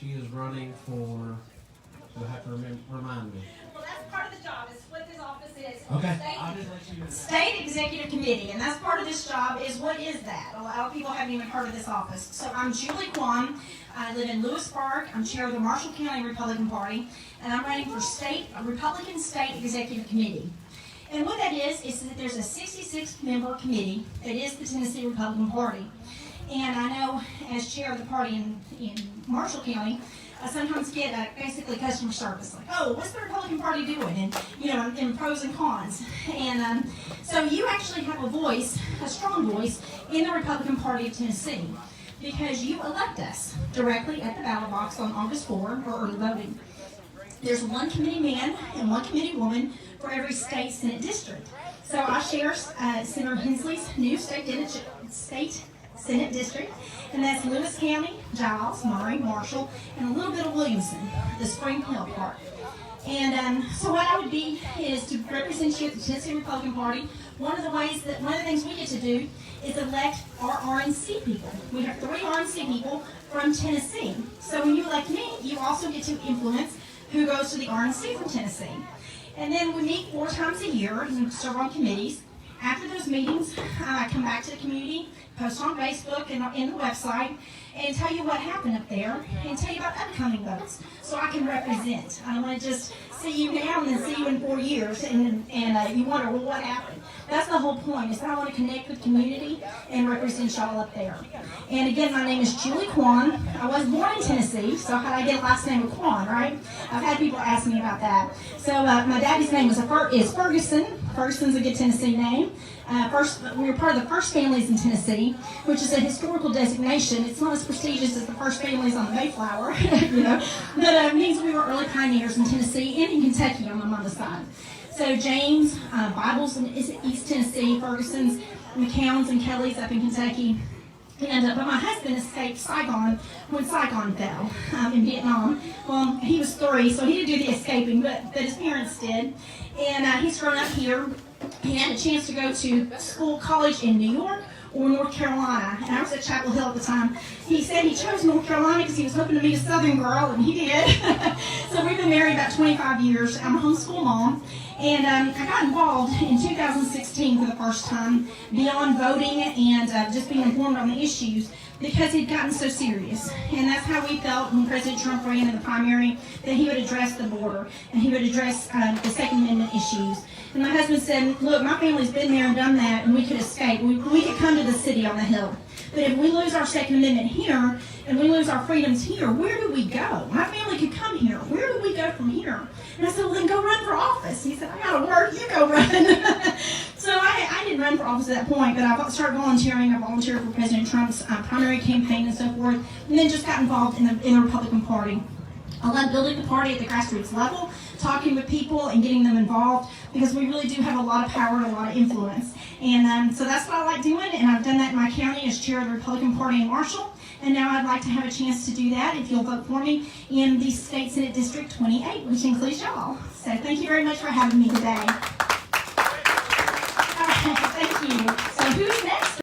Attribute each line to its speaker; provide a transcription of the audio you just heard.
Speaker 1: She is running for, you'll have to remind me.
Speaker 2: Well, that's part of the job, is what this office is.
Speaker 1: Okay.
Speaker 2: State Executive Committee, and that's part of this job. Is what is that? A lot of people haven't even heard of this office. So I'm Julie Kwan. I live in Lewis Park. I'm chair of the Marshall County Republican Party, and I'm running for Republican State Executive Committee. And what that is that there's a 66-member committee that is the Tennessee Republican Party. And I know, as chair of the party in Marshall County, I sometimes get basically customer service, like, oh, what's the Republican Party doing? And, and pros and cons. And so you actually have a voice, a strong voice, in the Republican Party of Tennessee, because you elect us directly at the ballot box on August 4 for early voting. There's one committee man and one committee woman for every state Senate district. So I share Senator Hensley's new state Senate district, and that's Lewis County, Giles, Murray, Marshall, and a little bit of Williamson, the Spring Hill part. And so what I would be is to represent you at the Tennessee Republican Party. One of the things we get to do is elect our RNC people. We have 3 RNC people from Tennessee. So when you elect me, you also get to influence who goes to the RNC from Tennessee. And then we meet 4 times a year and serve on committees. After those meetings, I come back to the community, post on Facebook and in the website, and tell you what happened up there, and tell you about upcoming votes, so I can represent. I don't want to just see you now and then see you in 4 years, and you wonder, well, what happened? That's the whole point, is that I want to connect with the community and represent y'all up there. And again, my name is Julie Kwan. I was born in Tennessee, so how did I get a last name of Kwan, right? I've had people ask me about that. So my daddy's name is Ferguson. Ferguson's a good Tennessee name. We were part of the first families in Tennessee, which is a historical designation. It's not as prestigious as the first families on the Mayflower, but it means we were early pioneers in Tennessee and in Kentucky on my mother's side. So James, Bibles in East Tennessee, Ferguson's, McCown's and Kelly's up in Kentucky. And but my husband escaped Saigon when Saigon fell in Vietnam. Well, he was 3, so he didn't do the escaping, but his parents did. And he's grown up here. He had a chance to go to college in New York or North Carolina, and I was at Chapel Hill at the time. He said he chose North Carolina because he was hoping to meet a Southern girl, and he did. So we've been married about 25 years. I'm a homeschool mom, and I got involved in 2016 for the first time beyond voting and just being informed on the issues, because it had gotten so serious. And that's how we felt when President Trump ran in the primary, that he would address the border and he would address the Second Amendment issues. And my husband said, look, my family's been there and done that, and we could escape. We could come to the city on the Hill. But if we lose our Second Amendment here and we lose our freedoms here, where do we go? My family could come here. Where do we go from here? And I said, well, then go run for office. He said, I got to work. You go run. So I didn't run for office at that point, but I started volunteering. I volunteered for President Trump's primary campaign and so forth, and then just got involved in the Republican Party. I love building the party at the grassroots level, talking with people and getting them involved, because we really do have a lot of power and a lot of influence. And so that's what I like doing, and I've done that in my county as chair of the Republican Party in Marshall, and now I'd like to have a chance to do that, if you'll vote for me, in the State Senate District 28, which includes y'all. So thank you very much for having me today. All right, thank you. So who's next?